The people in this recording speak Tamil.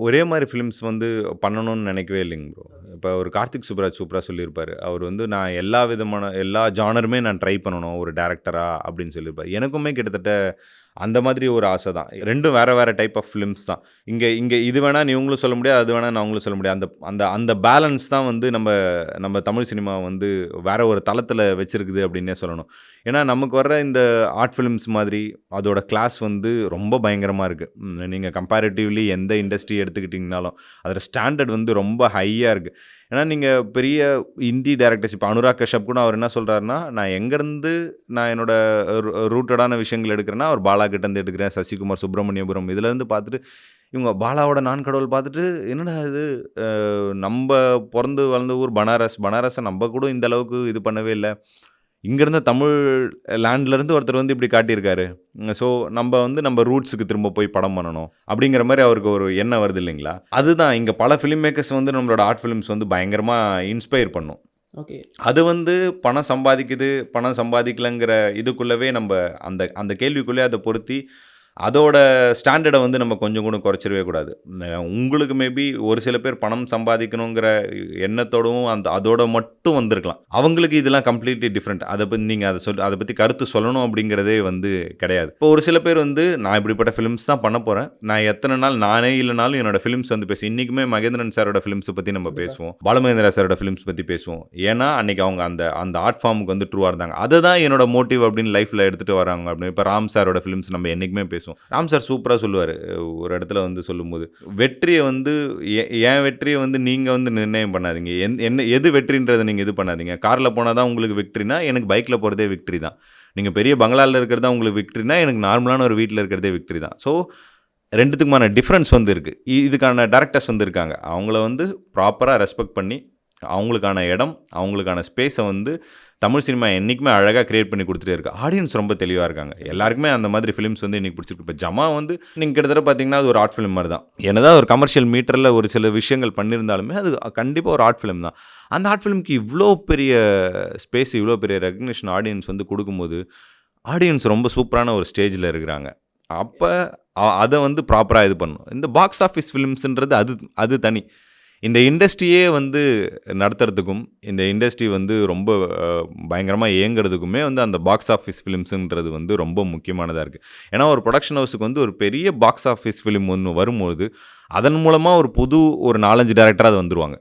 ஒரே மாதிரி ஃபிலிம்ஸ் வந்து பண்ணணும்னு நினைக்கவே இல்லைங்க ப்ரோ. இப்போ ஒரு கார்த்திக் சுப்ராஜ் சூப்பரா சொல்லியிருப்பாரு. அவர் வந்து நான் எல்லா ஜானருமே நான் ட்ரை பண்ணணும் ஒரு டைரக்டரா அப்படின்னு சொல்லியிருப்பாரு. எனக்குமே கிட்டத்தட்ட அந்த மாதிரி ஒரு ஆசை தான். 2ம் வேற வேற டைப் ஆஃப் ஃபிலிம்ஸ் தான். இங்க இங்க இது வேணா இவங்களும் சொல்ல முடியாது, அது வேணா அவங்களும் சொல்ல முடியாது. அந்த அந்த அந்த பேலன்ஸ் தான் வந்து நம்ம தமிழ் சினிமா வந்து வேற ஒரு தளத்தில வச்சிருக்குது அப்படின்னே சொல்லணும். ஏன்னா நமக்கு வர்ற இந்த ஆர்ட் ஃபிலிம்ஸ் மாதிரி அதோட கிளாஸ் வந்து ரொம்ப பயங்கரமா இருக்கு. நீங்க கம்பேரிட்டிவ்லி எந்த இண்டஸ்ட்ரி எடுத்துக்கிட்டீங்கனாலும், அதோட ஸ்டாண்டர்ட் வந்து ரொம்ப ஹையா இருக்கு. ஏன்னா நீங்க பெரிய ஹிந்தி டைரக்டர்ஸ் இப்போ அனுராக் கஷ்யப் கூட அவர் என்ன சொல்றாருன்னா, நான் எங்கேருந்து நான் என்னோட ரூட்டடான விஷயங்கள் எடுக்கிறேன்னா, அவர் பாலா கிட்டேருந்து எடுக்கிறேன், சசிகுமார், சுப்பிரமணியபுரம் இதுலேருந்து பார்த்துட்டு, இவங்க பாலாவோட நான் கடவுள் பார்த்துட்டு, என்னடா இது நம்ப பொறந்து வளர்ந்த ஊர் பனாரஸ். பனாரஸை நம்ம கூட இந்த அளவுக்கு இது பண்ணவே இல்ல. இங்கேருந்து தமிழ் லேண்ட்லேருந்து ஒருத்தர் வந்து இப்படி காட்டியிருக்காரு. ஸோ நம்ம ரூட்ஸுக்கு திரும்ப போய் படம் பண்ணணும். அப்படிங்கிற மாரி அவருக்கு ஒரு எண்ணம் வருது இல்லைங்களா? அதுதான் இங்கே பல ஃபிலிம் மேக்கர்ஸ் வந்து நம்மளோட ஆர்ட் ஃபிலிம்ஸ் வந்து பயங்கரமா இன்ஸ்பயர் பண்ணும். ஓகே. அது வந்து பணம் சம்பாதிக்குது, பணம் சம்பாதிக்கலங்கிற இதுக்குள்ளவே அந்த அந்த கேள்விக்குள்ளே அதை பொருத்தி, அதோட ஸ்டாண்டர்டை வந்து நம்ம கொஞ்சம் கூட குறைச்சிடவே கூடாது. உங்களுக்கு மேபி ஒரு சில பேர் பணம் சம்பாதிக்கணுங்கிற எண்ணத்தோடவும் அதோட மட்டும் வந்திருக்கலாம். அவங்களுக்கு இதெல்லாம் கம்ப்ளீட்லி டிஃப்ரெண்ட். அதை பற்றி நீங்கள் அதை பற்றி கருத்து சொல்லணும் அப்படிங்கிறதே வந்து கிடையாது. இப்போ ஒரு சில பேர் வந்து நான் இப்படிப்பட்ட ஃபிலிம்ஸ் தான் பண்ண போகிறேன், நான் எத்தனை நாள் நானே இல்லைனாலும் என்னோட ஃபிலிம்ஸ் வந்து இன்றைக்குமே மகேந்திரன் சாரோட ஃபிலிம்ஸை பற்றி நம்ம பேசுவோம், பாலமகேந்திரா சாரோட ஃபிலிம்ஸ் பற்றி பேசுவோம். ஏன்னா அன்றைக்கி அவங்க அந்த ஆர்ட் ஃபார்முக்கு வந்து ட்ரூவாக இருந்தாங்க. அதை தான் என்னோட மோட்டிவ் அப்படின்னு லைஃப்பில் எடுத்துகிட்டு வராங்க. அப்படின்னு இப்போ ராம் சாரோட ஃபிலிம்ஸ் நம்ம என்றைக்குமே பேசுவோம். ராம் சார் சூப்பராக சொல்லுவார் ஒரு இடத்துல வந்து சொல்லும்போது, வெற்றியை வந்து என் வெற்றியை வந்து நீங்கள் வந்து நிர்ணயம் பண்ணாதீங்க, எது வெற்றின்றதை நீங்கள் இது பண்ணாதீங்க. காரில் போனால் தான் உங்களுக்கு விக்ட்ரினா எனக்கு பைக்கில் போகிறதே விக்ட்ரி தான். நீங்கள் பெரிய பங்களாவில் இருக்கிறதா உங்களுக்கு விக்ட்ரினா எனக்கு நார்மலான ஒரு வீட்டில் இருக்கிறதே விக்ட்ரி தான். ஸோ ரெண்டுத்துக்குமான டிஃப்ரென்ஸ் வந்து இருக்குது. இதுக்கான டேரக்டர்ஸ் வந்து இருக்காங்க, அவங்கள வந்து ப்ராப்பராக ரெஸ்பெக்ட் பண்ணி அவங்களுக்கான இடம், அவங்களுக்கான ஸ்பேஸை வந்து தமிழ் சினிமா என்றைக்குமே அழகாக க்ரியேட் பண்ணி கொடுத்துட்டே இருக்கு. ஆடியன்ஸ் ரொம்ப தெளிவாக இருக்காங்க. எல்லாருக்குமே அந்த மாதிரி ஃபிலிம்ஸ் வந்து இன்றைக்கி பிடிச்சிருக்கு. இப்போ ஜமா வந்து நீங்கள் கிட்டத்தட்ட பார்த்தீங்கன்னா அது ஒரு ஆர்ட் ஃபிலிம் மாதிரி தான். என்னதான் ஒரு கமர்ஷியல் மீட்டரில் ஒரு சில விஷயங்கள் பண்ணியிருந்தாலுமே அது கண்டிப்பாக ஒரு ஆர்ட் ஃபிலிம் தான். அந்த ஆர்ட் ஃபிலிம்க்கு இவ்வளோ பெரிய ஸ்பேஸ், இவ்வளோ பெரிய ரெகக்னிஷன் ஆடியன்ஸ் வந்து கொடுக்கும்போது ஆடியன்ஸ் ரொம்ப சூப்பரான ஒரு ஸ்டேஜில் இருக்கிறாங்க. அப்போ அதை வந்து ப்ராப்பராக இது பண்ணணும். இந்த பாக்ஸ் ஆஃபீஸ் ஃபிலிம்ஸுன்றது அது தனி. இந்த இண்டஸ்ட்ரியே வந்து நடத்துறதுக்கும், இந்த இண்டஸ்ட்ரி வந்து ரொம்ப பயங்கரமாக இயங்குறதுக்குமே வந்து அந்த பாக்ஸ் ஆஃபீஸ் ஃபிலிம்ஸுன்றது வந்து ரொம்ப முக்கியமானதாக இருக்குது. ஏன்னா ஒரு ப்ரொடக்ஷன் ஹவுஸுக்கு வந்து ஒரு பெரிய பாக்ஸ் ஆஃபீஸ் ஃபிலிம் ஒன்று வரும்போது அதன் மூலமாக ஒரு 4-5 டேரக்டராக அது வந்துருவாங்க.